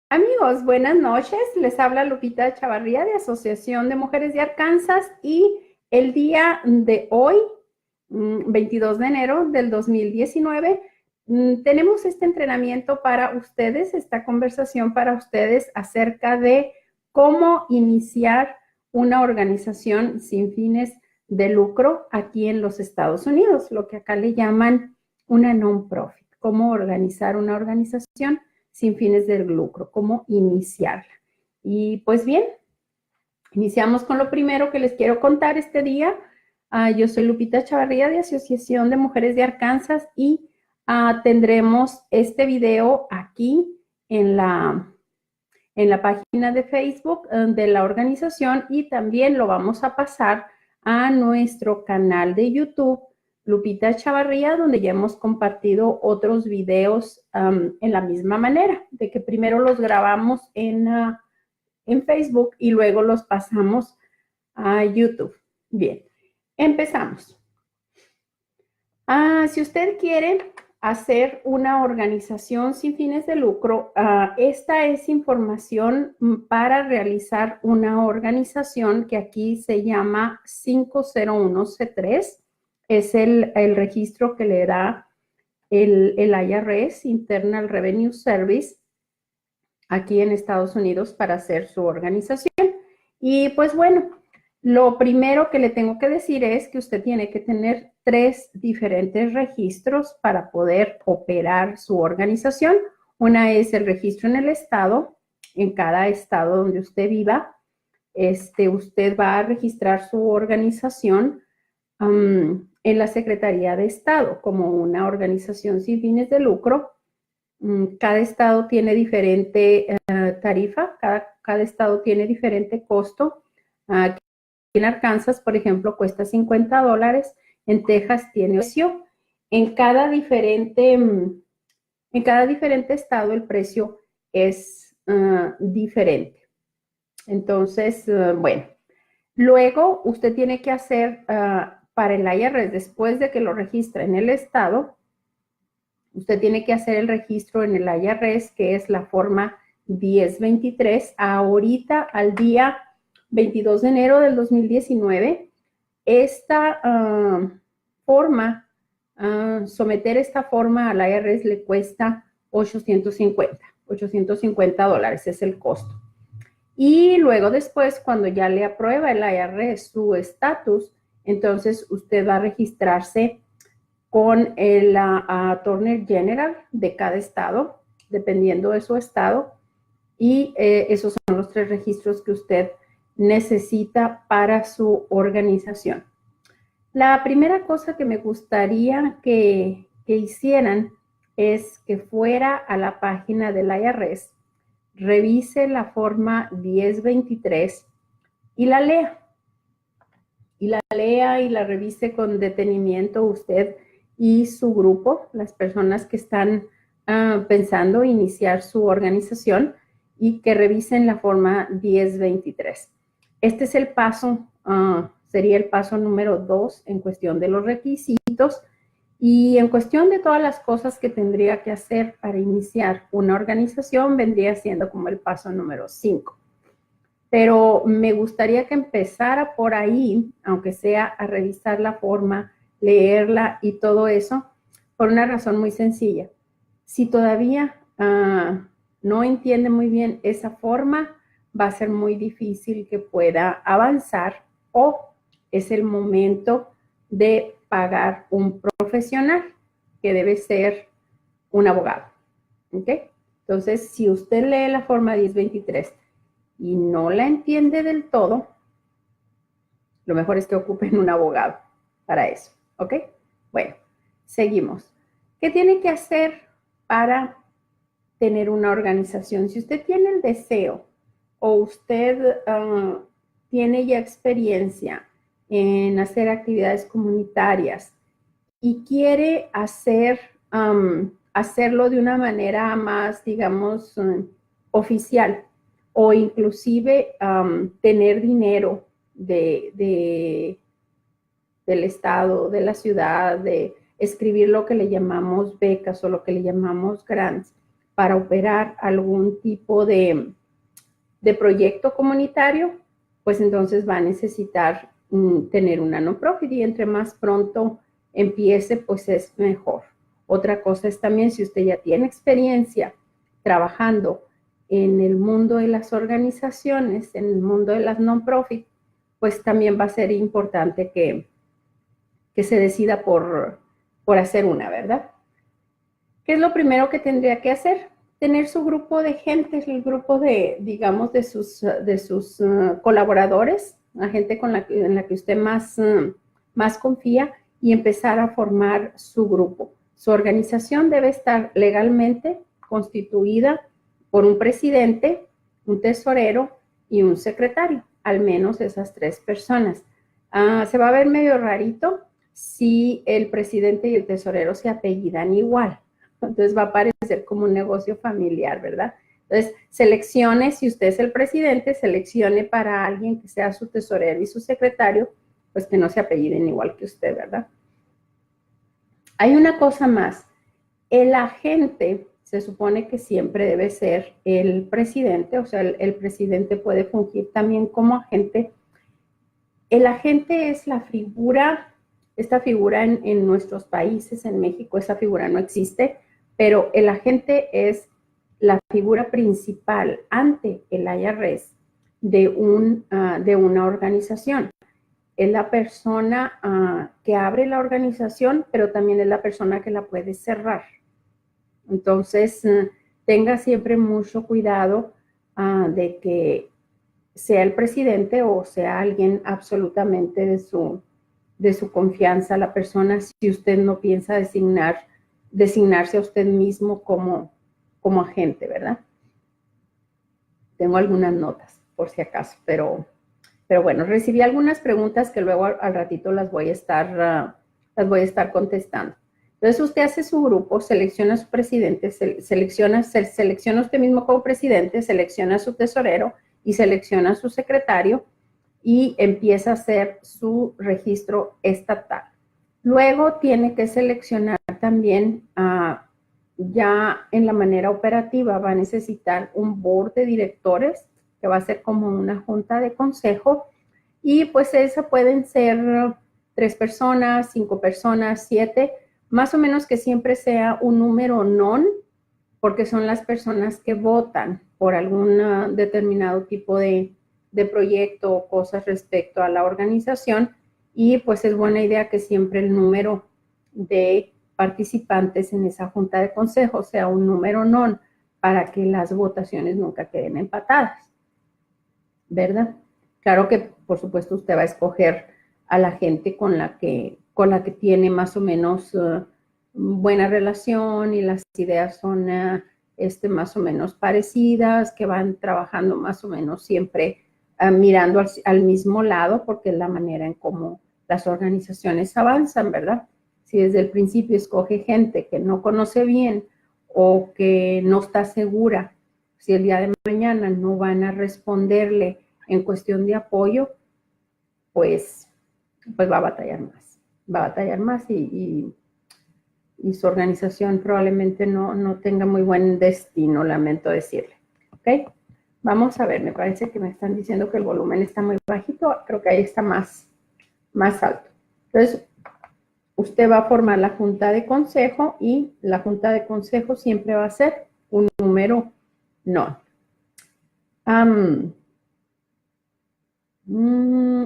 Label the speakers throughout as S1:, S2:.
S1: Amigos, buenas noches. Les habla Lupita Chavarría de Asociación de Mujeres de Arkansas y el día de hoy, 22 de enero del 2019, tenemos este entrenamiento para ustedes, esta conversación para ustedes acerca de cómo iniciar una organización sin fines de lucro aquí en los Estados Unidos, lo que acá le llaman una non-profit, cómo organizar una organización sin fines de lucro, cómo iniciarla. Y pues bien, iniciamos con lo primero que les quiero contar este día. Yo soy Lupita Chavarría de Asociación de Mujeres de Arkansas y tendremos este video aquí en la página de Facebook de la organización y también lo vamos a pasar a nuestro canal de YouTube Lupita Chavarría, donde ya hemos compartido otros videos en la misma manera, de que primero los grabamos en Facebook y luego los pasamos a YouTube. Bien, empezamos. Si usted quiere hacer una organización sin fines de lucro, esta es información para realizar una organización que aquí se llama 501C3. Es el registro que le da el IRS, Internal Revenue Service, aquí en Estados Unidos para hacer su organización. Y pues bueno, lo primero que le tengo que decir es que usted tiene que tener 3 diferentes registros para poder operar su organización. Una es el registro en el estado, en cada estado donde usted viva. Usted va a registrar su organización en la Secretaría de Estado como una organización sin fines de lucro. Cada estado tiene diferente tarifa, cada estado tiene diferente costo. Aquí en Arkansas, por ejemplo, cuesta $50, en Texas tiene precio. En cada diferente, en cada diferente estado el precio es diferente. Entonces, bueno, luego usted tiene que hacer para el IRS, después de que lo registra en el estado, usted tiene que hacer el registro en el IRS, que es la forma 1023. Ahorita, al día 22 de enero del 2019, esta forma, someter esta forma al IRS le cuesta $850 es el costo. Y luego después, cuando ya le aprueba el IRS su estatus, entonces usted va a registrarse con el Attorney General de cada estado, dependiendo de su estado, y esos son los 3 registros que usted necesita para su organización. La primera cosa que me gustaría que hicieran es que fuera a la página del IRS, revise la forma 1023 y la lea. Y la lea y la revise con detenimiento usted y su grupo, las personas que están pensando iniciar su organización, y que revisen la forma 1023. Este es el paso, sería el paso número 2 en cuestión de los requisitos y en cuestión de todas las cosas que tendría que hacer para iniciar una organización, vendría siendo como el paso número 5. Pero me gustaría que empezara por ahí, aunque sea a revisar la forma, leerla y todo eso, por una razón muy sencilla. Si todavía no entiende muy bien esa forma, va a ser muy difícil que pueda avanzar, o es el momento de pagar un profesional, que debe ser un abogado. ¿Ok? Entonces, si usted lee la forma 1023 y no la entiende del todo, lo mejor es que ocupen un abogado para eso. ¿Ok? Bueno, seguimos. ¿Qué tiene que hacer para tener una organización? Si usted tiene el deseo o usted tiene ya experiencia en hacer actividades comunitarias y quiere hacerlo de una manera más, digamos, oficial, o inclusive tener dinero del estado, de la ciudad, de escribir lo que le llamamos becas o lo que le llamamos grants, para operar algún tipo de proyecto comunitario, pues entonces va a necesitar tener una non-profit, y entre más pronto empiece, pues es mejor. Otra cosa es también, si usted ya tiene experiencia trabajando en el mundo de las organizaciones, en el mundo de las non-profit, pues también va a ser importante que se decida por hacer una, ¿verdad? ¿Qué es lo primero que tendría que hacer? Tener su grupo de gente, el grupo de, digamos, de sus colaboradores, la gente en la que usted más confía, y empezar a formar su grupo. Su organización debe estar legalmente constituida por un presidente, un tesorero y un secretario, al menos esas 3 personas. Se va a ver medio rarito si el presidente y el tesorero se apellidan igual. Entonces va a parecer como un negocio familiar, ¿verdad? Entonces, seleccione, si usted es el presidente, seleccione para alguien que sea su tesorero y su secretario, pues que no se apelliden igual que usted, ¿verdad? Hay una cosa más. El agente se supone que siempre debe ser el presidente, o sea, el presidente puede fungir también como agente. El agente es la figura, esta figura en nuestros países, en México esa figura no existe, pero el agente es la figura principal ante el IRS de una organización. Es la persona que abre la organización, pero también es la persona que la puede cerrar. Entonces, tenga siempre mucho cuidado de que sea el presidente o sea alguien absolutamente de su confianza, la persona, si usted no piensa designarse a usted mismo como agente, ¿verdad? Tengo algunas notas, por si acaso, pero bueno, recibí algunas preguntas que luego al ratito las voy a estar contestando. Entonces usted hace su grupo, selecciona a su presidente, selecciona usted mismo como presidente, selecciona a su tesorero y selecciona a su secretario y empieza a hacer su registro estatal. Luego tiene que seleccionar también, ya en la manera operativa, va a necesitar un board de directores, que va a ser como una junta de consejo, y pues esa pueden ser 3 personas, 5 personas, 7, más o menos que siempre sea un número non, porque son las personas que votan por algún determinado tipo de proyecto o cosas respecto a la organización, y pues es buena idea que siempre el número de participantes en esa junta de consejo sea un número non, para que las votaciones nunca queden empatadas, ¿verdad? Claro que, por supuesto, usted va a escoger a la gente con la que tiene más o menos buena relación y las ideas son más o menos parecidas, que van trabajando más o menos siempre mirando al mismo lado, porque es la manera en cómo las organizaciones avanzan, ¿verdad? Si desde el principio escoge gente que no conoce bien o que no está segura si el día de mañana no van a responderle en cuestión de apoyo, pues va a batallar más y su organización probablemente no tenga muy buen destino, lamento decirle. ¿Ok? Vamos a ver, me parece que me están diciendo que el volumen está muy bajito, creo que ahí está más alto. Entonces, usted va a formar la junta de consejo y la junta de consejo siempre va a ser un número no.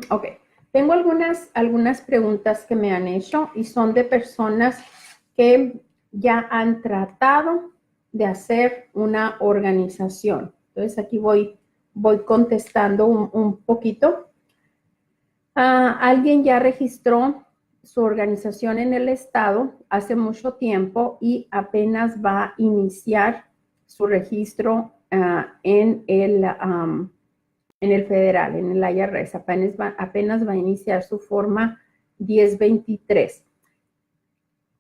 S1: Ok, tengo algunas preguntas que me han hecho y son de personas que ya han tratado de hacer una organización. Entonces aquí voy contestando un poquito. Alguien ya registró su organización en el estado hace mucho tiempo y apenas va a iniciar su registro en el federal, en el IRS, apenas va a iniciar su forma 1023.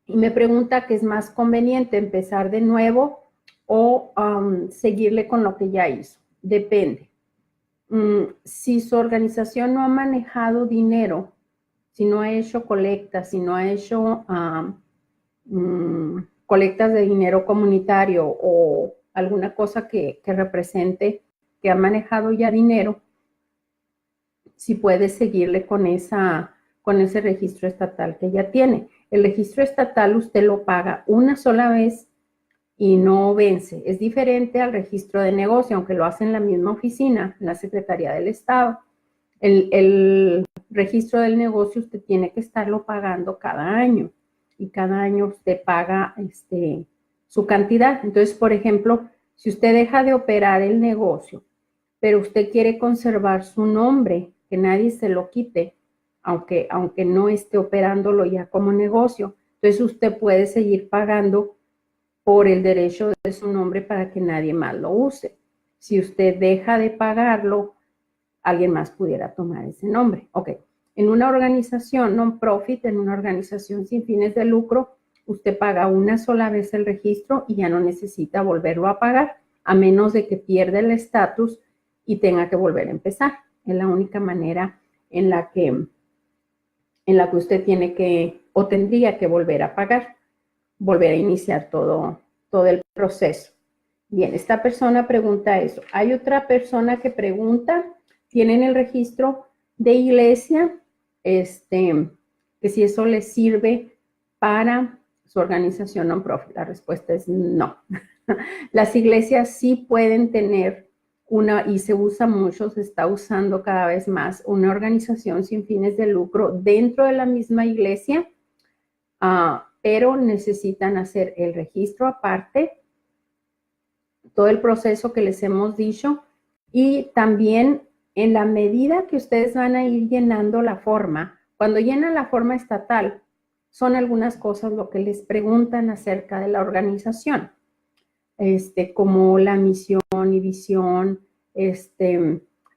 S1: Y me pregunta qué es más conveniente, empezar de nuevo o seguirle con lo que ya hizo. Depende. Si su organización no ha manejado dinero, si no ha hecho colectas, si no ha hecho colectas de dinero comunitario o alguna cosa que represente que ha manejado ya dinero, si puede seguirle con ese registro estatal que ya tiene. El registro estatal usted lo paga una sola vez y no vence. Es diferente al registro de negocio, aunque lo hace en la misma oficina, en la Secretaría del Estado. El registro del negocio usted tiene que estarlo pagando cada año y cada año usted paga su cantidad. Entonces, por ejemplo, si usted deja de operar el negocio, pero usted quiere conservar su nombre, que nadie se lo quite, aunque no esté operándolo ya como negocio, entonces usted puede seguir pagando por el derecho de su nombre para que nadie más lo use. Si usted deja de pagarlo, alguien más pudiera tomar ese nombre. Ok, en una organización non-profit, en una organización sin fines de lucro, usted paga una sola vez el registro y ya no necesita volverlo a pagar, a menos de que pierda el estatus y tenga que volver a empezar. Es la única manera en la que usted tiene que o tendría que volver a pagar, volver a iniciar todo el proceso. Bien, esta persona pregunta eso. Hay otra persona que pregunta, ¿tienen el registro de iglesia? Que si eso les sirve para su organización non-profit. La respuesta es no. Las iglesias sí pueden tener una, y se usa mucho, se está usando cada vez más, una organización sin fines de lucro dentro de la misma iglesia, pero necesitan hacer el registro aparte, todo el proceso que les hemos dicho, y también en la medida que ustedes van a ir llenando la forma, cuando llenan la forma estatal, son algunas cosas lo que les preguntan acerca de la organización, como la misión y visión,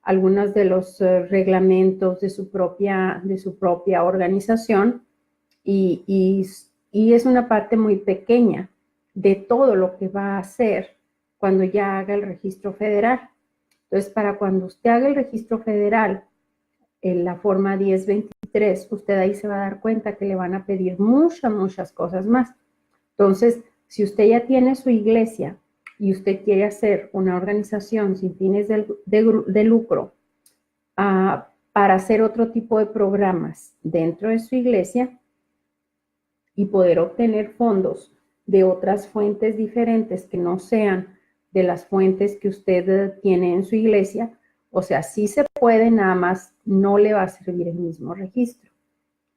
S1: algunos de los reglamentos de su propia organización, y es una parte muy pequeña de todo lo que va a hacer cuando ya haga el registro federal. Entonces, para cuando usted haga el registro federal, en la forma 1023, usted ahí se va a dar cuenta que le van a pedir muchas cosas más. Entonces, si usted ya tiene su iglesia y usted quiere hacer una organización sin fines de lucro para hacer otro tipo de programas dentro de su iglesia y poder obtener fondos de otras fuentes diferentes que no sean de las fuentes que usted tiene en su iglesia, o sea, sí se puede, nada más no le va a servir el mismo registro.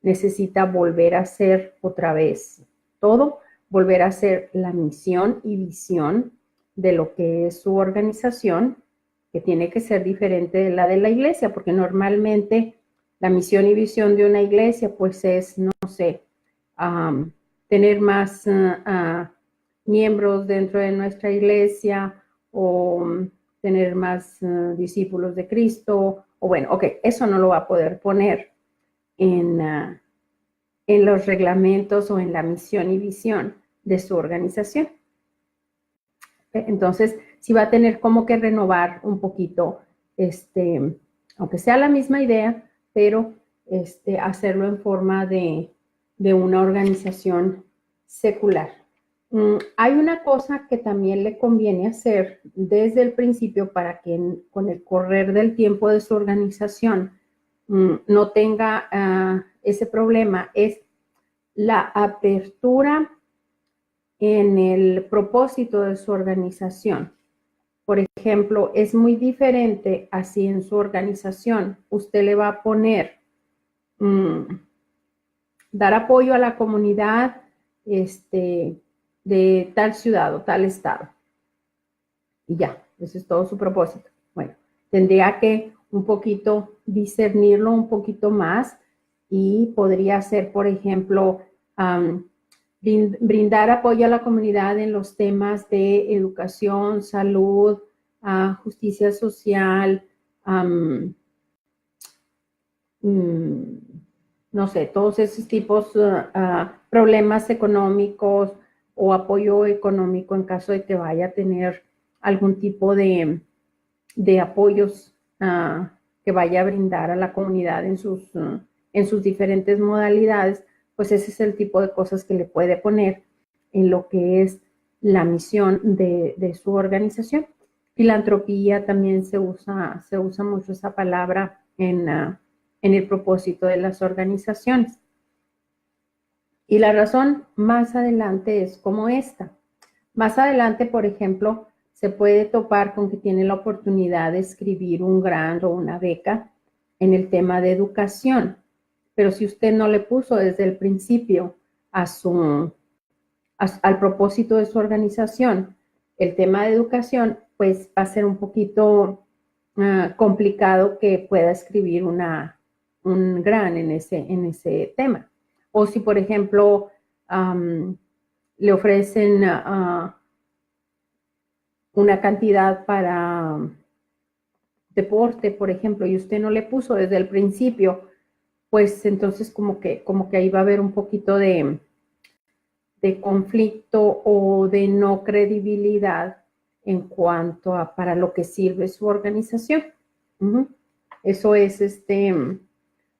S1: Necesita volver a hacer otra vez todo, volver a hacer la misión y visión de lo que es su organización, que tiene que ser diferente de la iglesia, porque normalmente la misión y visión de una iglesia pues es, no sé, tener más miembros dentro de nuestra iglesia o tener más discípulos de Cristo, o bueno, ok, eso no lo va a poder poner en los reglamentos o en la misión y visión de su organización. Entonces, sí va a tener como que renovar un poquito, aunque sea la misma idea, pero hacerlo en forma de una organización secular. Hay una cosa que también le conviene hacer desde el principio para que con el correr del tiempo de su organización no tenga ese problema, es la apertura en el propósito de su organización. Por ejemplo, es muy diferente así en su organización. Usted le va a poner dar apoyo a la comunidad de tal ciudad o tal estado. Y ya, ese es todo su propósito. Bueno, tendría que un poquito discernirlo un poquito más y podría ser, por ejemplo, brindar apoyo a la comunidad en los temas de educación, salud, justicia social, no sé, todos esos tipos problemas económicos o apoyo económico en caso de que vaya a tener algún tipo de apoyos que vaya a brindar a la comunidad en sus diferentes modalidades, pues ese es el tipo de cosas que le puede poner en lo que es la misión de su organización. Filantropía también se usa mucho esa palabra en el propósito de las organizaciones. Y la razón más adelante es como esta. Más adelante, por ejemplo, se puede topar con que tiene la oportunidad de escribir un grant o una beca en el tema de educación. Pero si usted no le puso desde el principio al propósito de su organización el tema de educación, pues va a ser un poquito complicado que pueda escribir un grant en ese tema. O si, por ejemplo, le ofrecen una cantidad para deporte, por ejemplo, y usted no le puso desde el principio, pues entonces como que ahí va a haber un poquito de conflicto o de no credibilidad en cuanto a para lo que sirve su organización. Eso es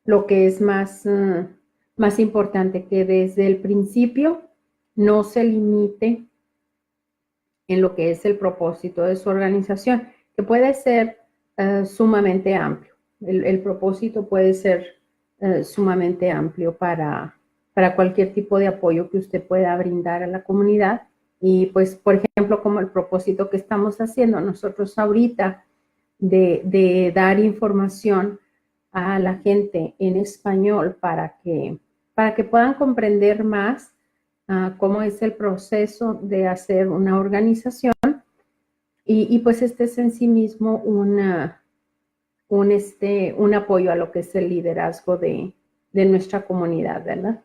S1: lo que es más importante, que desde el principio no se limite en lo que es el propósito de su organización, que puede ser sumamente amplio. El propósito puede ser sumamente amplio para cualquier tipo de apoyo que usted pueda brindar a la comunidad. Y pues, por ejemplo, como el propósito que estamos haciendo nosotros ahorita de dar información a la gente en español para que puedan comprender más cómo es el proceso de hacer una organización y pues este es en sí mismo un apoyo a lo que es el liderazgo de nuestra comunidad, ¿verdad?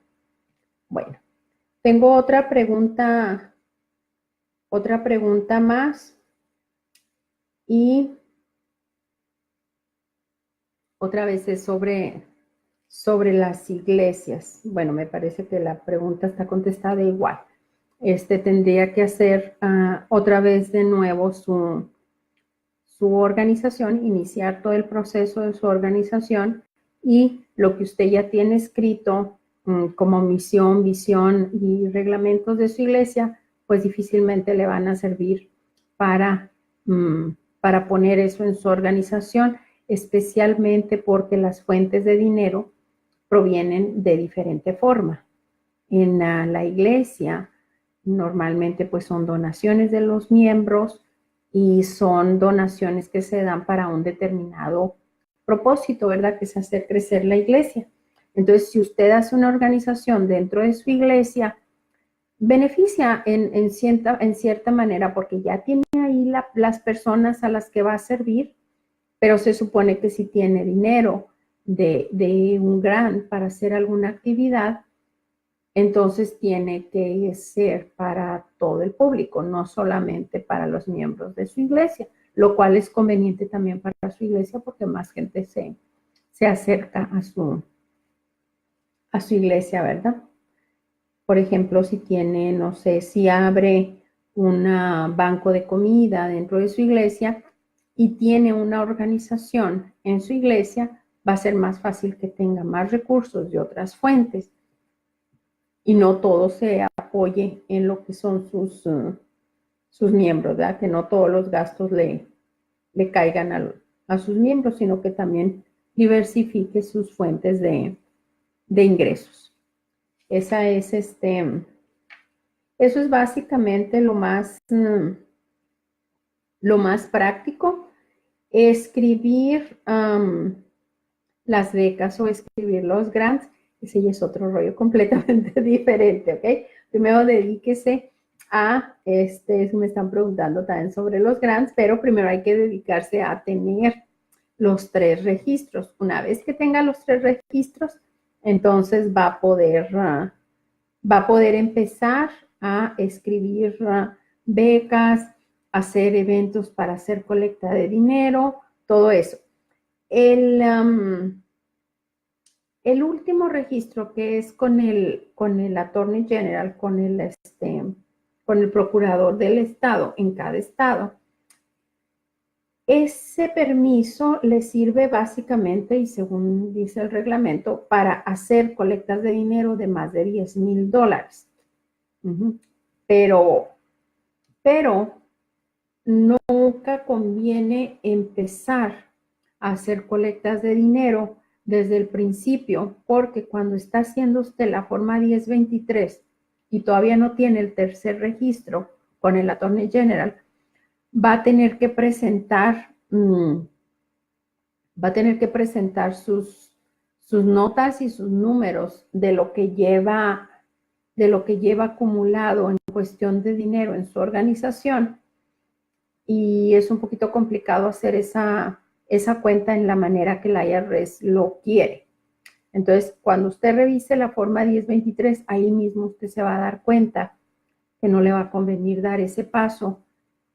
S1: Bueno, tengo otra pregunta más y otra vez es sobre las iglesias. Bueno, me parece que la pregunta está contestada igual. Tendría que hacer otra vez de nuevo su organización, iniciar todo el proceso de su organización y lo que usted ya tiene escrito como misión, visión y reglamentos de su iglesia, pues difícilmente le van a servir para poner eso en su organización, especialmente porque las fuentes de dinero provienen de diferente forma. En la iglesia, normalmente pues son donaciones de los miembros y son donaciones que se dan para un determinado propósito, ¿verdad? Que es hacer crecer la iglesia. Entonces, si usted hace una organización dentro de su iglesia, beneficia en cierta manera porque ya tiene ahí las personas a las que va a servir, pero se supone que si tiene dinero de un grant para hacer alguna actividad, entonces tiene que ser para todo el público, no solamente para los miembros de su iglesia, lo cual es conveniente también para su iglesia porque más gente se acerca a su iglesia, ¿verdad? Por ejemplo, si tiene, no sé, si abre un banco de comida dentro de su iglesia y tiene una organización en su iglesia, va a ser más fácil que tenga más recursos de otras fuentes y no todo se apoye en lo que son sus miembros, ¿verdad? Que no todos los gastos le caigan a sus miembros, sino que también diversifique sus fuentes de ingresos. Eso es básicamente lo más práctico. Escribir las becas o escribir los grants, ese ya es otro rollo completamente diferente, ¿ok? Primero dedíquese a, me están preguntando también sobre los grants, pero primero hay que dedicarse a tener los 3 registros. Una vez que tenga los 3 registros, entonces va a poder empezar a escribir becas, hacer eventos para hacer colecta de dinero, todo eso. El último registro, que es con el Attorney General, con el procurador del estado en cada estado, ese permiso le sirve básicamente, y según dice el reglamento, para hacer colectas de dinero de más de $10,000. Pero pero nunca conviene empezar a hacer colectas de dinero desde el principio, porque cuando está haciendo usted la forma 1023 y todavía no tiene el tercer registro con el Attorney General, va a tener que presentar, sus notas y sus números de lo que lleva acumulado en cuestión de dinero en su organización, y es un poquito complicado hacer esa cuenta en la manera que la IRS lo quiere. Entonces, cuando usted revise la forma 1023, ahí mismo usted se va a dar cuenta que no le va a convenir dar ese paso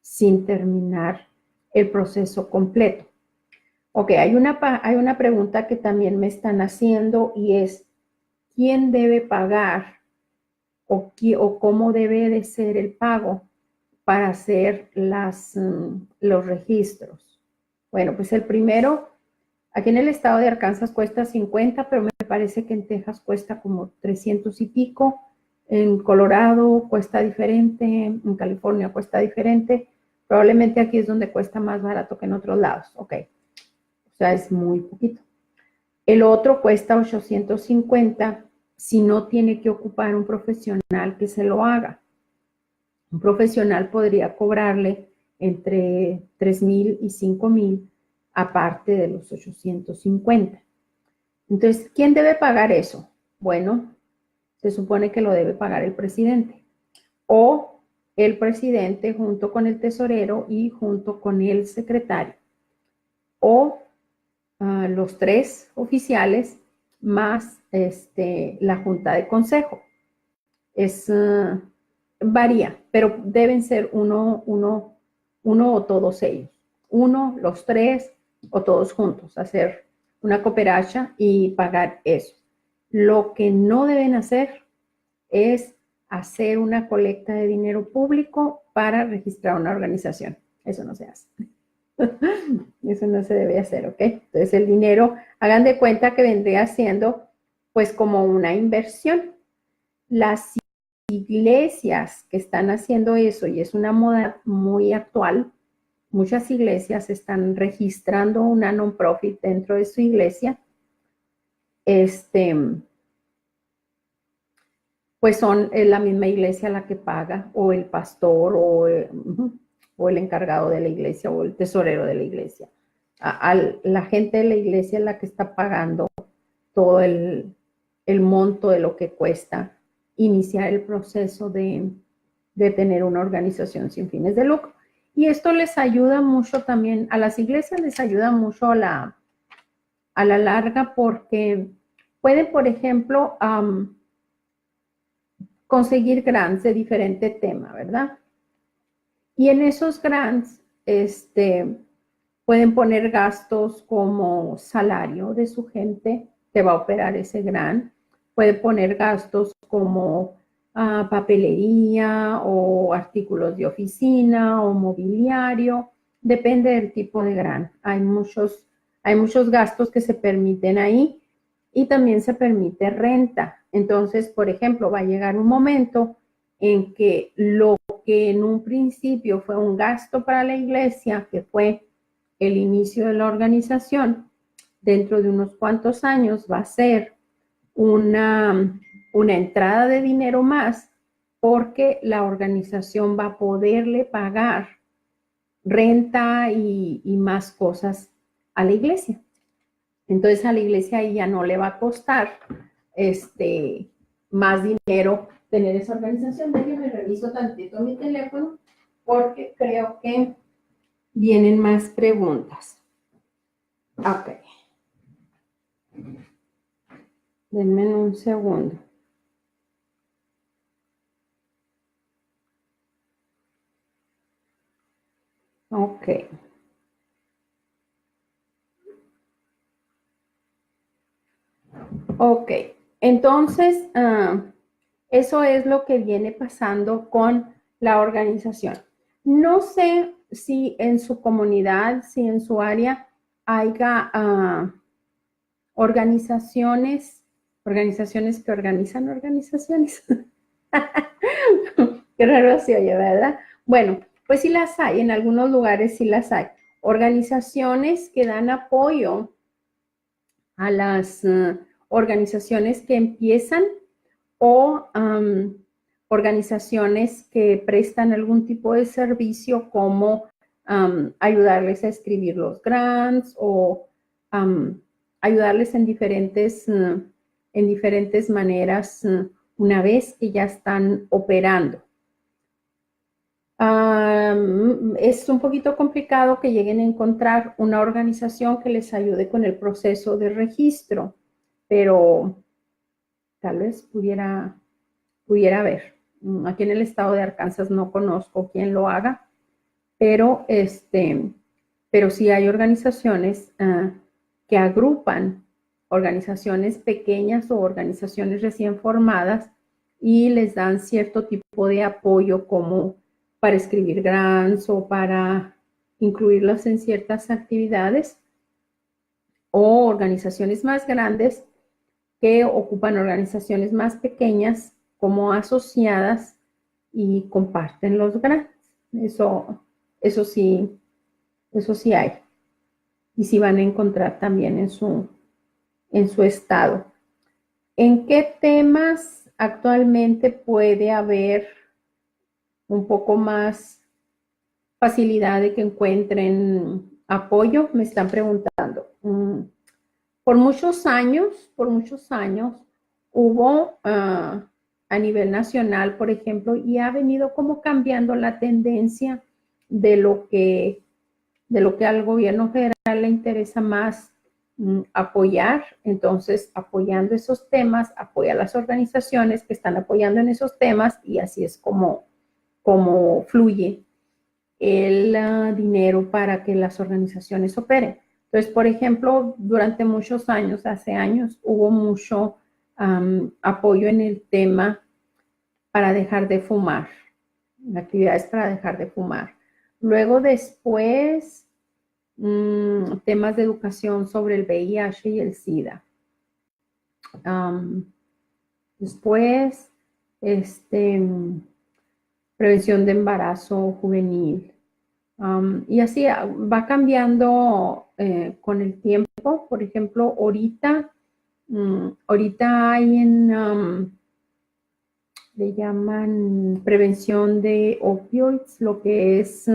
S1: sin terminar el proceso completo. Ok, hay una pregunta que también me están haciendo, y es, ¿quién debe pagar o cómo debe de ser el pago para hacer los registros? Bueno, pues el primero, aquí en el estado de Arkansas cuesta 50, pero me parece que en Texas cuesta como 300 y pico. En Colorado cuesta diferente, en California cuesta diferente. Probablemente aquí es donde cuesta más barato que en otros lados. Ok, o sea, es muy poquito. El otro cuesta 850 si no tiene que ocupar un profesional que se lo haga. Un profesional podría cobrarle entre 3,000 y 5,000 aparte de los 850. Entonces, ¿quién debe pagar eso? Bueno, se supone que lo debe pagar el presidente, o el presidente junto con el tesorero y junto con el secretario, o los tres oficiales más la junta de consejo. Varía, pero deben ser uno o todos ellos. Uno, los tres o todos juntos, hacer una cooperacha y pagar eso. Lo que no deben hacer es hacer una colecta de dinero público para registrar una organización. Eso no se hace. Eso no se debe hacer, ¿ok? Entonces el dinero, hagan de cuenta que vendría siendo pues como una inversión. Las iglesias que están haciendo eso, y es una moda muy actual, muchas iglesias están registrando una non-profit dentro de su iglesia, pues son la misma iglesia la que paga, o el pastor, o el encargado de la iglesia, o el tesorero de la iglesia. La gente de la iglesia es la que está pagando todo el monto de lo que cuesta iniciar el proceso de tener una organización sin fines de lucro. Y esto les ayuda mucho también, a las iglesias les ayuda mucho a la larga, porque pueden, por ejemplo, conseguir grants de diferente tema, ¿verdad? Y en esos grants, pueden poner gastos como salario de su gente que va a operar ese grant. Pueden poner gastos como papelería o artículos de oficina o mobiliario. Depende del tipo de grant. Hay muchos gastos que se permiten ahí, y también se permite renta. Entonces, por ejemplo, va a llegar un momento en que lo que en un principio fue un gasto para la iglesia, que fue el inicio de la organización, dentro de unos cuantos años va a ser una entrada de dinero más, porque la organización va a poderle pagar renta y más cosas a la iglesia. Entonces a la iglesia ahí ya no le va a costar más dinero tener esa organización. Déjenme reviso tantito mi teléfono, porque creo que vienen más preguntas. Ok. Denme un segundo. Ok. Ok. Entonces, eso es lo que viene pasando con la organización. No sé si en su comunidad, si en su área haya organizaciones que organizan organizaciones. Qué raro se oye, ¿verdad? Bueno, pues sí las hay, en algunos lugares sí las hay. Organizaciones que dan apoyo a las organizaciones que empiezan o organizaciones que prestan algún tipo de servicio como ayudarles a escribir los grants o ayudarles en diferentes maneras una vez que ya están operando. Es un poquito complicado que lleguen a encontrar una organización que les ayude con el proceso de registro, pero tal vez pudiera haber. Aquí en el estado de Arkansas no conozco quién lo haga, pero sí hay organizaciones que agrupan organizaciones pequeñas o organizaciones recién formadas y les dan cierto tipo de apoyo como para escribir grants o para incluirlos en ciertas actividades, o organizaciones más grandes que ocupan organizaciones más pequeñas como asociadas y comparten los grants. Eso sí hay. Y sí van a encontrar también en su estado. ¿En qué temas actualmente puede haber un poco más facilidad de que encuentren apoyo? Me están preguntando. Por muchos años hubo a nivel nacional, por ejemplo, y ha venido como cambiando la tendencia de lo que al gobierno federal le interesa más apoyar. Entonces, apoyando esos temas, apoya a las organizaciones que están apoyando en esos temas, y así es como fluye el dinero para que las organizaciones operen. Entonces, por ejemplo, durante muchos años, hace años, hubo mucho apoyo en el tema para dejar de fumar, actividades para dejar de fumar. Luego después, temas de educación sobre el VIH y el SIDA. Después, prevención de embarazo juvenil. Y así va cambiando con el tiempo. Por ejemplo, ahorita hay le llaman prevención de opioides, lo que es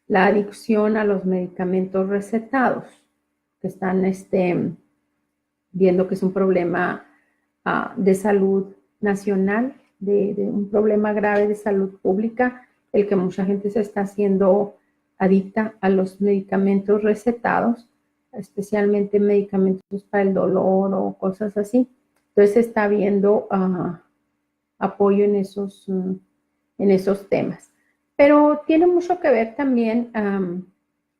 S1: la adicción a los medicamentos recetados, que están viendo que es un problema de salud nacional, de un problema grave de salud pública, el que mucha gente se está haciendo adicta a los medicamentos recetados, especialmente medicamentos para el dolor o cosas así. Entonces se está viendo apoyo en esos temas. Pero tiene mucho que ver también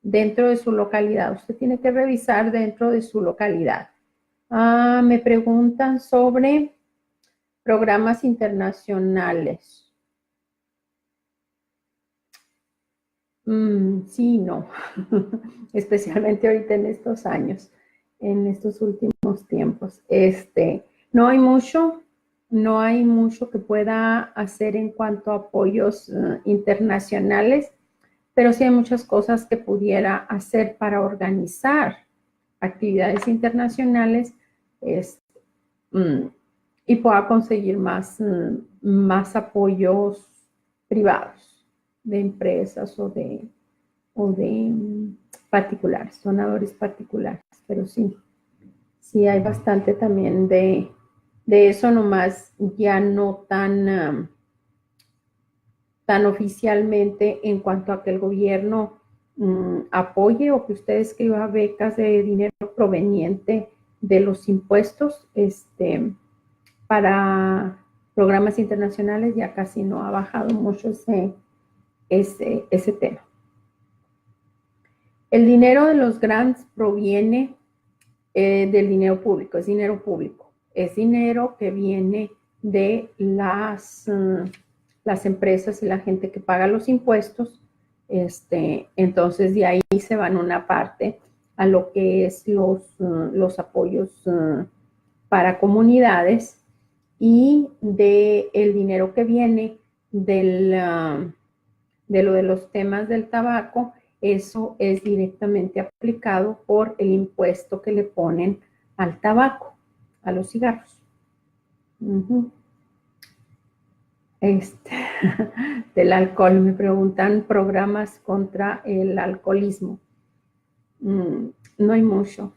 S1: dentro de su localidad. Usted tiene que revisar dentro de su localidad. Me preguntan sobre programas internacionales. Sí, no. Especialmente ahorita en estos años, en estos últimos tiempos. No hay mucho que pueda hacer en cuanto a apoyos internacionales, pero sí hay muchas cosas que pudiera hacer para organizar actividades internacionales y pueda conseguir más apoyos privados de empresas o de particulares, donadores particulares. Pero sí hay bastante también de eso, nomás ya no tan oficialmente en cuanto a que el gobierno apoye o que usted escriba becas de dinero proveniente de los impuestos para programas internacionales. Ya casi no ha bajado mucho ese tema. El dinero de los grants proviene del dinero público, es dinero público, es dinero que viene de las empresas y la gente que paga los impuestos. Entonces de ahí se van una parte a lo que es los apoyos para comunidades, y de el dinero que viene de lo de los temas del tabaco, eso es directamente aplicado por el impuesto que le ponen al tabaco, a los cigarros. Del alcohol, me preguntan programas contra el alcoholismo. No hay mucho.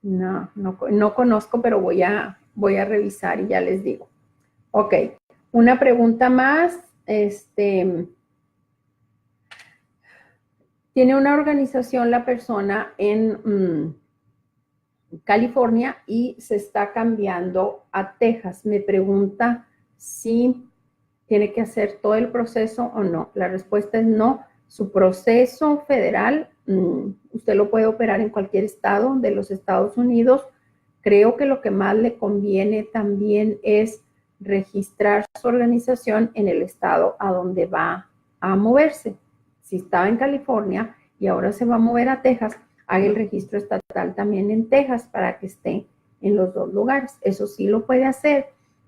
S1: No conozco, pero voy a revisar y ya les digo. Ok, una pregunta más. Tiene una organización la persona en California y se está cambiando a Texas. Me pregunta si tiene que hacer todo el proceso o no. La respuesta es no. Su proceso federal, usted lo puede operar en cualquier estado de los Estados Unidos. Creo que lo que más le conviene también es registrar su organización en el estado a donde va a moverse. Si estaba en California y ahora se va a mover a Texas, haga el registro estatal también en Texas para que esté en los dos lugares. Eso sí lo puede hacer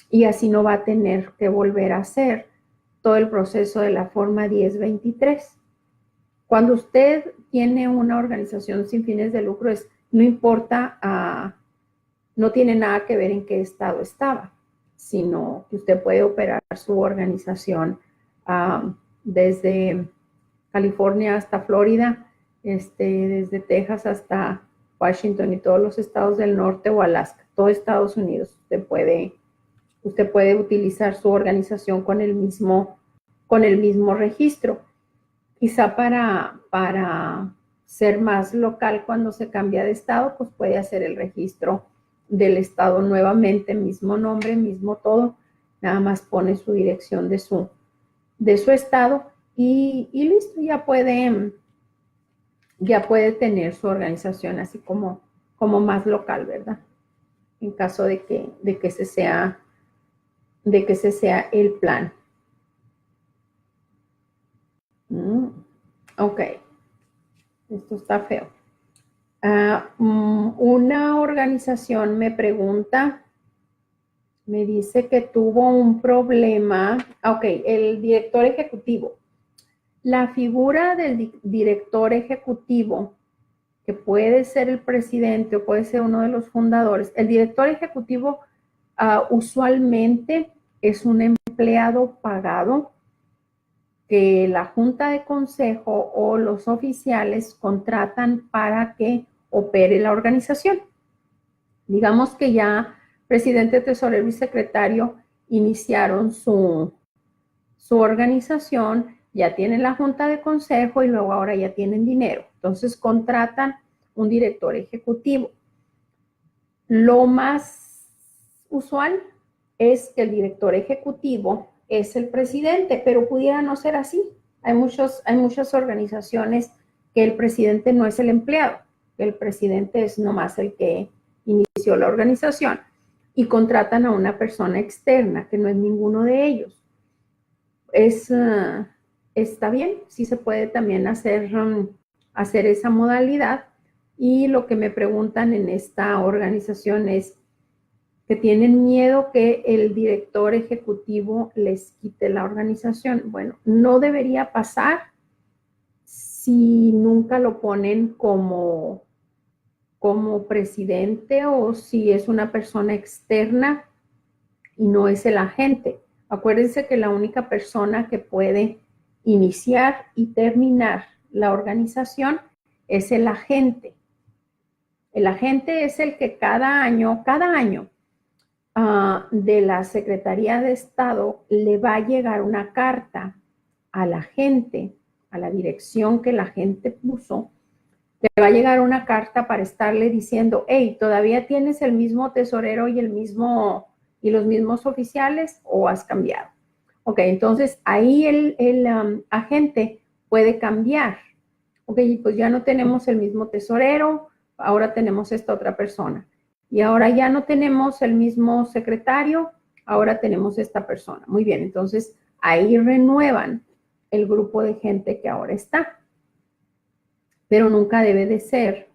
S1: y así no va a tener que volver a hacer todo el proceso de la forma 1023. Cuando usted tiene una organización sin fines de lucro, no importa, no tiene nada que ver en qué estado estaba, sino que usted puede operar su organización desde California hasta Florida, desde Texas hasta Washington y todos los estados del norte o Alaska, todo Estados Unidos. Usted puede utilizar su organización con el mismo registro. Quizá para ser más local cuando se cambia de estado, pues puede hacer el registro del estado nuevamente, mismo nombre, mismo todo, nada más pone su dirección de su estado y listo, ya puede tener su organización así como más local, ¿verdad? En caso de que ese sea el plan. Ok, esto está feo. Una organización me pregunta, me dice que tuvo un problema. Ok, el director ejecutivo. La figura del director ejecutivo, que puede ser el presidente o puede ser uno de los fundadores, el director ejecutivo usualmente es un empleado pagado que la junta de consejo o los oficiales contratan para que opere la organización. Digamos que ya presidente, tesorero y secretario iniciaron su organización, ya tienen la junta de consejo y luego ahora ya tienen dinero. Entonces contratan un director ejecutivo. Lo más usual es que el director ejecutivo es el presidente, pero pudiera no ser así. Hay muchas organizaciones que el presidente no es el empleado, que el presidente es nomás el que inició la organización y contratan a una persona externa que no es ninguno de ellos. Está bien, sí se puede también hacer esa modalidad y lo que me preguntan en esta organización es que tienen miedo que el director ejecutivo les quite la organización. Bueno, no debería pasar si nunca lo ponen como presidente o si es una persona externa y no es el agente. Acuérdense que la única persona que puede iniciar y terminar la organización es el agente. El agente es el que cada año, de la Secretaría de Estado le va a llegar una carta a la gente, a la dirección que la gente puso, le va a llegar una carta para estarle diciendo, hey, ¿todavía tienes el mismo tesorero y los mismos oficiales o has cambiado? Ok, entonces ahí el agente puede cambiar. Ok, pues ya no tenemos el mismo tesorero, ahora tenemos esta otra persona. Y ahora ya no tenemos el mismo secretario, ahora tenemos esta persona. Muy bien, entonces ahí renuevan el grupo de gente que ahora está. Pero nunca debe de ser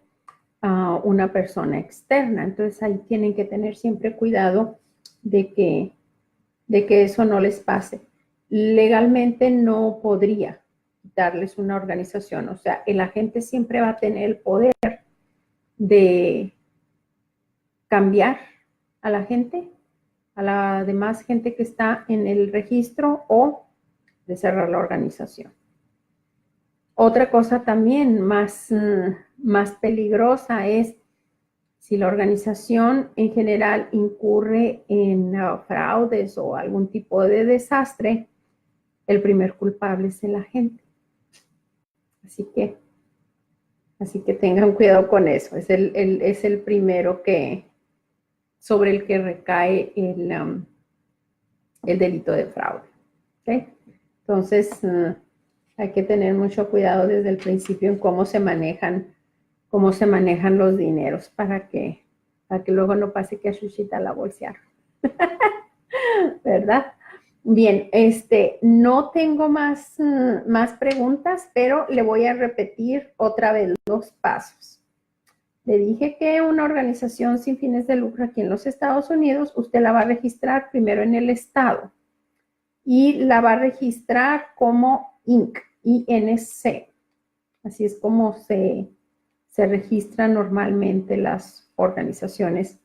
S1: una persona externa. Entonces ahí tienen que tener siempre cuidado de que eso no les pase. Legalmente no podría darles una organización, o sea, el agente siempre va a tener el poder de cambiar a la gente, a la demás gente que está en el registro o de cerrar la organización. Otra cosa también más peligrosa es si la organización en general incurre en fraudes o algún tipo de desastre, el primer culpable es el agente. Así que tengan cuidado con eso. Es el primero sobre el que recae el delito de fraude. ¿Okay? Entonces, hay que tener mucho cuidado desde el principio en cómo se manejan los dineros para que luego no pase que a Xuxita la bolsearon. ¿Verdad? Bien, no tengo más preguntas, pero le voy a repetir otra vez los pasos. Le dije que una organización sin fines de lucro aquí en los Estados Unidos, usted la va a registrar primero en el estado y la va a registrar como Inc., INC. Así es como se registran normalmente las organizaciones.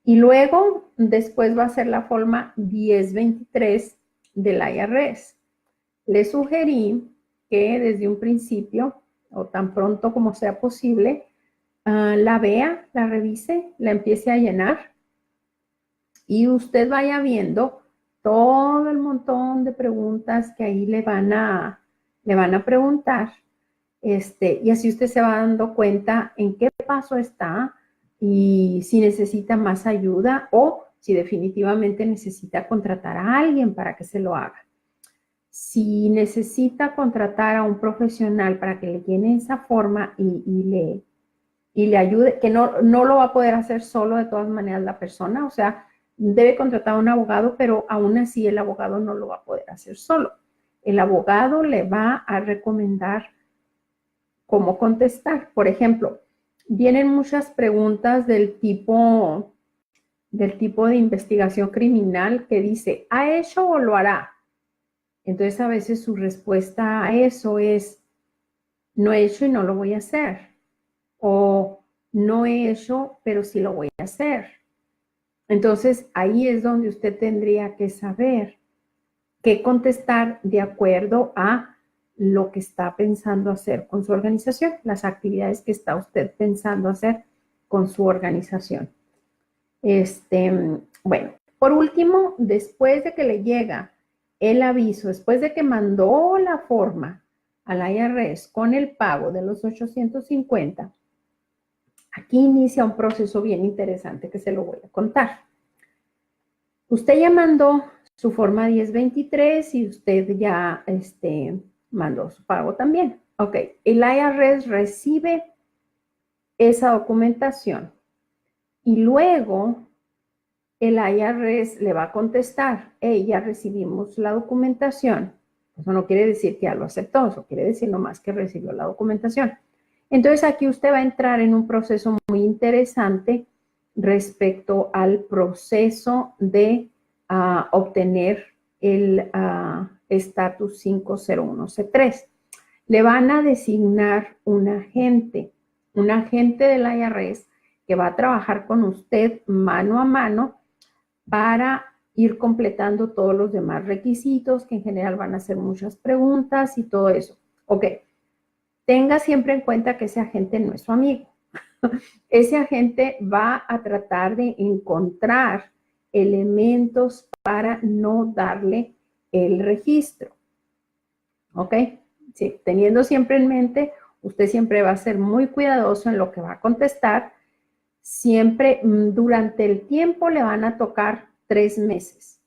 S1: Y luego, después va a ser la forma 1023 del IRS. Le sugerí que desde un principio, o tan pronto como sea posible, la vea, la revise, la empiece a llenar y usted vaya viendo todo el montón de preguntas que ahí le van a preguntar. Y así usted se va dando cuenta en qué paso está y si necesita más ayuda o si definitivamente necesita contratar a alguien para que se lo haga. Si necesita contratar a un profesional para que le llene esa forma y le ayude, que no lo va a poder hacer solo de todas maneras la persona, o sea, debe contratar a un abogado, pero aún así el abogado no lo va a poder hacer solo. El abogado le va a recomendar cómo contestar. Por ejemplo, vienen muchas preguntas del tipo de investigación criminal que dice, ¿ha hecho o lo hará? Entonces, a veces su respuesta a eso es, no he hecho y no lo voy a hacer. O no he hecho, pero sí lo voy a hacer. Entonces, ahí es donde usted tendría que saber qué contestar de acuerdo a lo que está pensando hacer con su organización, las actividades que está usted pensando hacer con su organización. Bueno, por último, después de que le llega el aviso, después de que mandó la forma al IRS con el pago de los 850, aquí inicia un proceso bien interesante que se lo voy a contar. Usted ya mandó su forma 1023 y usted ya mandó su pago también. Ok, el IRS recibe esa documentación y luego el IRS le va a contestar, hey, ya recibimos la documentación. Eso no quiere decir que ya lo aceptó, eso quiere decir nomás que recibió la documentación. Entonces aquí usted va a entrar en un proceso muy interesante respecto al proceso de obtener el estatus 501C3. Le van a designar un agente del IRS que va a trabajar con usted mano a mano para ir completando todos los demás requisitos, que en general van a hacer muchas preguntas y todo eso. Ok, tenga siempre en cuenta que ese agente no es su amigo. Ese agente va a tratar de encontrar elementos para no darle el registro. ¿Ok? Sí, teniendo siempre en mente, usted siempre va a ser muy cuidadoso en lo que va a contestar. Siempre durante el tiempo le van a tocar 3 meses.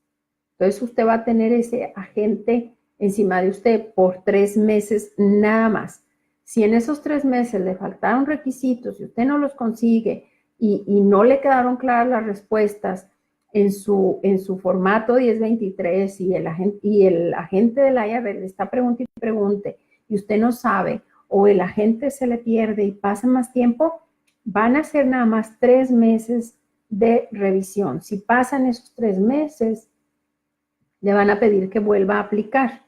S1: Entonces usted va a tener ese agente encima de usted por 3 meses nada más. Si en esos 3 meses le faltaron requisitos y usted no los consigue y no le quedaron claras las respuestas en su formato 1023 y el agente del IRS le está pregunte y pregunte y usted no sabe o el agente se le pierde y pasa más tiempo, van a ser nada más 3 meses de revisión. Si pasan esos 3 meses, le van a pedir que vuelva a aplicar,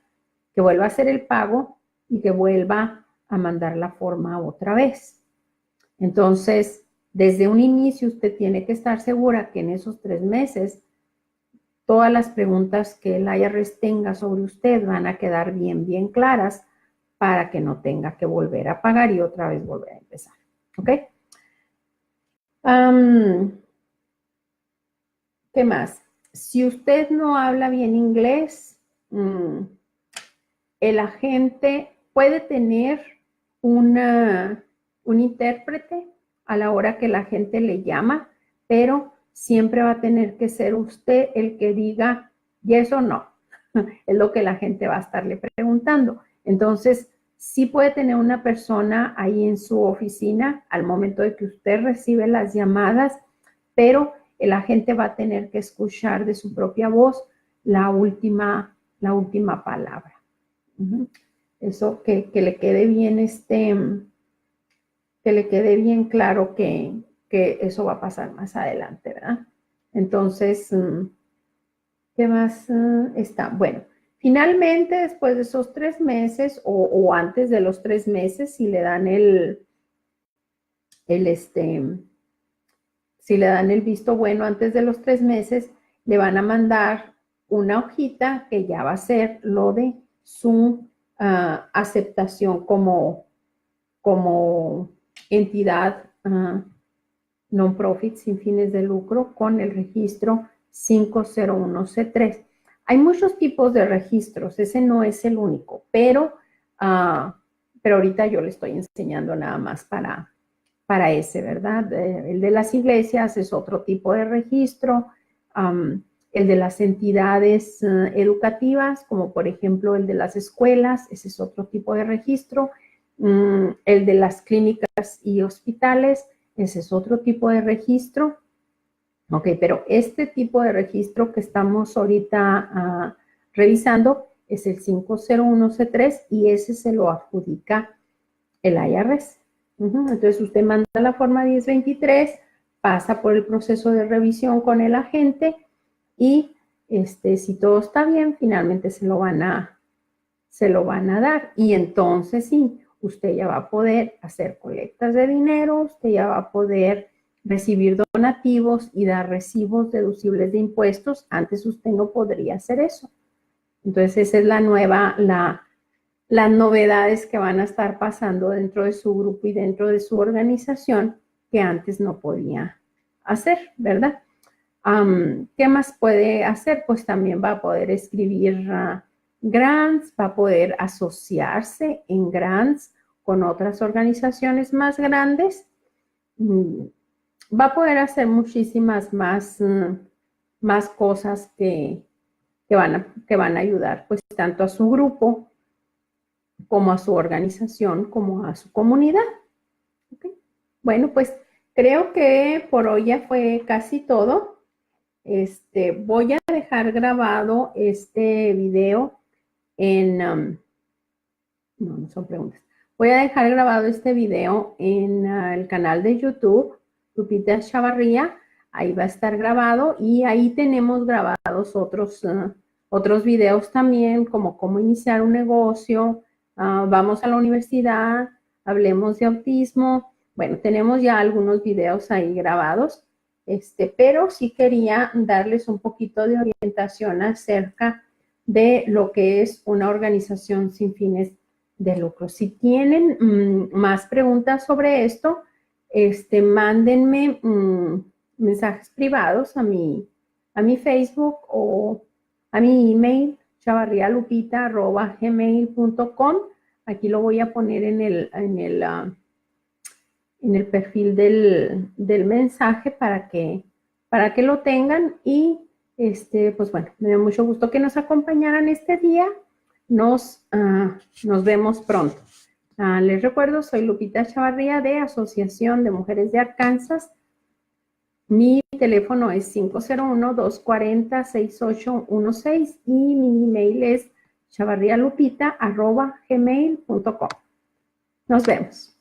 S1: que vuelva a hacer el pago y que vuelva a mandar la forma otra vez. Entonces, desde un inicio usted tiene que estar segura que en esos 3 meses todas las preguntas que el IRS tenga sobre usted van a quedar bien claras para que no tenga que volver a pagar y otra vez volver a empezar. ¿Ok? ¿Qué más? Si usted no habla bien inglés, el agente puede tener un intérprete a la hora que la gente le llama, pero siempre va a tener que ser usted el que diga yes o no. Es lo que la gente va a estarle preguntando. Entonces, sí puede tener una persona ahí en su oficina al momento de que usted recibe las llamadas, pero el agente va a tener que escuchar de su propia voz la última palabra. Eso que le quede bien que le quede bien claro que eso va a pasar más adelante, ¿verdad? Entonces, ¿qué más está? Bueno, finalmente, después de esos 3 meses o antes de los 3 meses, si le dan si le dan el visto bueno antes de los 3 meses, le van a mandar una hojita que ya va a ser lo de su aceptación como entidad non-profit sin fines de lucro con el registro 501C3. Hay muchos tipos de registros, ese no es el único, pero ahorita yo le estoy enseñando nada más para ese, ¿verdad? El de las iglesias es otro tipo de registro, el de las entidades educativas, como por ejemplo el de las escuelas, ese es otro tipo de registro, el de las clínicas y hospitales, ese es otro tipo de registro. Ok, pero este tipo de registro que estamos ahorita revisando es el 501C3 y ese se lo adjudica el IRS. Entonces usted manda la forma 1023, pasa por el proceso de revisión con el agente y si todo está bien, finalmente se lo van a dar. Y entonces sí, usted ya va a poder hacer colectas de dinero, usted ya va a poder recibir donativos y dar recibos deducibles de impuestos. Antes usted no podría hacer eso. Entonces esa es las novedades que van a estar pasando dentro de su grupo y dentro de su organización que antes no podía hacer, ¿verdad? ¿Qué más puede hacer? Pues también va a poder escribir grants, va a poder asociarse en grants con otras organizaciones más grandes, va a poder hacer muchísimas más cosas que van a ayudar pues tanto a su grupo como a su organización, como a su comunidad. ¿Okay? Bueno, pues creo que por hoy ya fue casi todo. Voy a dejar grabado este video en, no son preguntas. Voy a dejar grabado este video en el canal de YouTube, Lupita Chavarría. Ahí va a estar grabado y ahí tenemos grabados otros videos también, como cómo iniciar un negocio, vamos a la universidad, hablemos de autismo. Bueno, tenemos ya algunos videos ahí grabados, pero sí quería darles un poquito de orientación acerca de lo que es una organización sin fines de lucro. Si tienen más preguntas sobre esto, mándenme mensajes privados a mi Facebook o a mi email, chavarrialupita@gmail.com. Aquí lo voy a poner en el perfil del mensaje para que lo tengan y pues bueno, me da mucho gusto que nos acompañaran este día. Nos vemos pronto. Les recuerdo, soy Lupita Chavarría de Asociación de Mujeres de Arkansas. Mi teléfono es 501-240-6816 y mi email es chavarrialupita@gmail.com. Nos vemos.